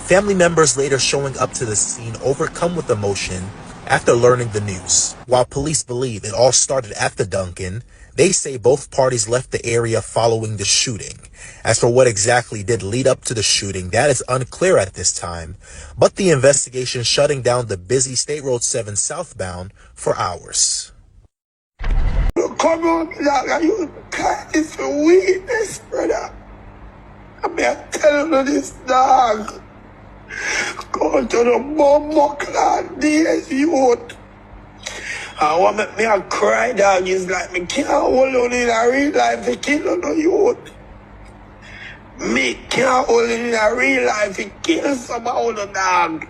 Family members later showing up to the scene overcome with emotion after learning the news. While police believe it all started at the Dunkin', they say both parties left the area following the shooting. As for what exactly did lead up to the shooting, that is unclear at this time, but the investigation shutting down the busy State Road 7 southbound for hours. Come on, dog, you can't weakness, brother. I mean, I'm telling you this, dog. Go to the Bumbuckland days, youth. And what make me a cry, dog, is like me can't hold on in a real life to kill on the youth. Me can't hold in a real life to kill some other dog.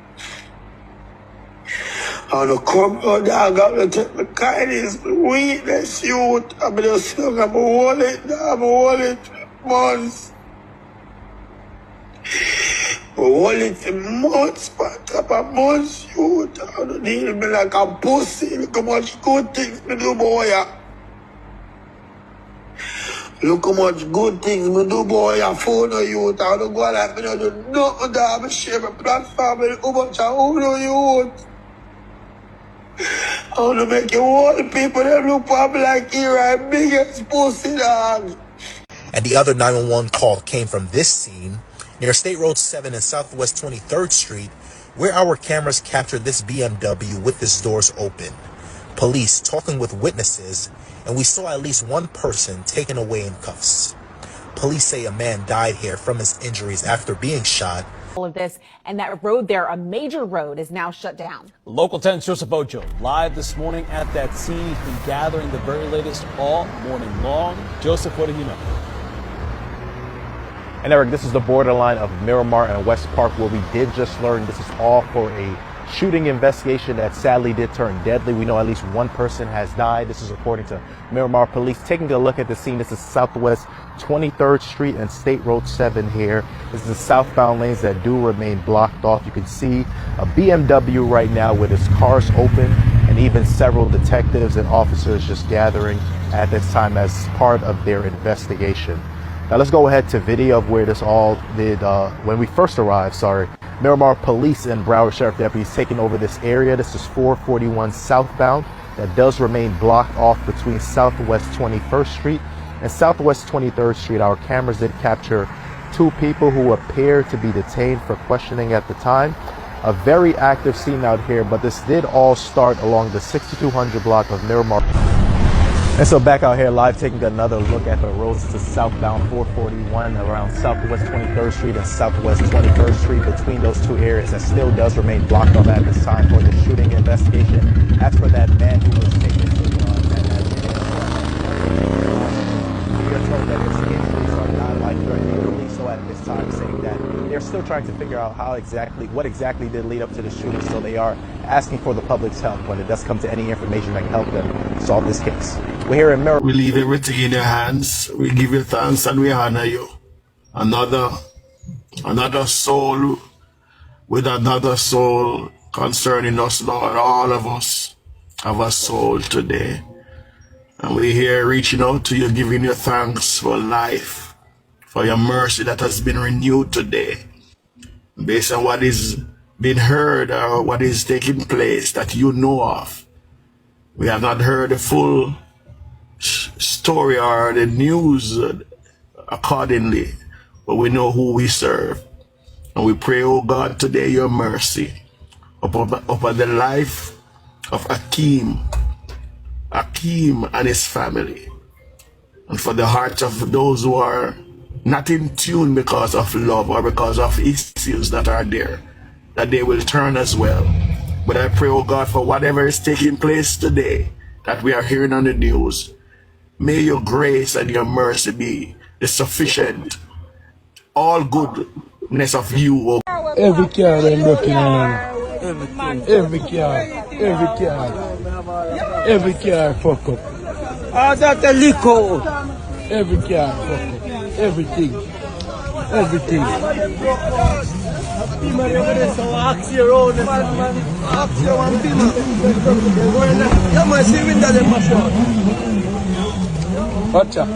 And the come out, dog, I'm going to take my kindness, my weakness, youth. I'm going to say, I'm going to hold it, dog, I'm going to hold it months. Hold it for months, but top of months, youth. I don't deal me like a pussy. Look how much good things me do, boy. Look how much good things me do, boy. I phone no youth. I don't go like me don't do nothing, dog. I share my platform with how much I own no youth. I want to make you all the people that look for me like here, I'm biggest pussy, dog. And the other 911 call came from this scene near State Road 7 and Southwest 23rd Street, where our cameras captured this BMW with its doors open. Police talking with witnesses, and we saw at least one person taken away in cuffs. Police say a man died here from his injuries after being shot. All of this, and that road there, a major road, is now shut down. Local 10's Joseph Ojo live this morning at that scene. He's been gathering the very latest all morning long. Joseph, what do you know? And Eric, this is the borderline of Miramar and West Park, where we did just learn this is all for a shooting investigation that sadly did turn deadly. We know at least one person has died. This is according to Miramar police. Taking a look at the scene, this is Southwest 23rd Street and State Road 7 here. This is the southbound lanes that do remain blocked off. You can see a BMW right now with its cars open, and even several detectives and officers just gathering at this time as part of their investigation. Now let's go ahead to video of where this all did when we first arrived. Miramar police and Broward Sheriff deputies taking over this area. This is 441 southbound that does remain blocked off between Southwest 21st Street and Southwest 23rd Street. Our cameras did capture two people who appear to be detained for questioning at the time. A very active scene out here, but this did all start along the 6200 block of Miramar. And so back out here live, taking another look at the roads to southbound 441 around Southwest 23rd Street and Southwest 21st Street. Between those two areas, that still does remain blocked off at this time for the shooting investigation. As for that man who was taken to we are told that his injuries are not life-threatening, so at this time saying that they're still trying to figure out what exactly did lead up to the shooting. So they are asking for the public's help when it does come to any information that can help them solve this case. We're here in Miramar. We leave everything in your hands. We give you thanks and we honor you. Another soul with another soul concerning us, Lord. All of us have a soul today. And we're here reaching out to you, giving you thanks for life, for your mercy that has been renewed today. Based on what is being heard or what is taking place that you know of. We have not heard the full story or the news accordingly, but we know who we serve. And we pray, oh God, today your mercy upon the life of Akeem and his family, and for the hearts of those who are not in tune because of love or because of issues that are there, that they will turn as well. But I pray, oh God, for whatever is taking place today that we are hearing on the news, may your grace and your mercy be the sufficient, all goodness of you, oh God. Every car I'm looking at, every car fuck up. That's a liquor. Every car fuck up. Everything. Watch out.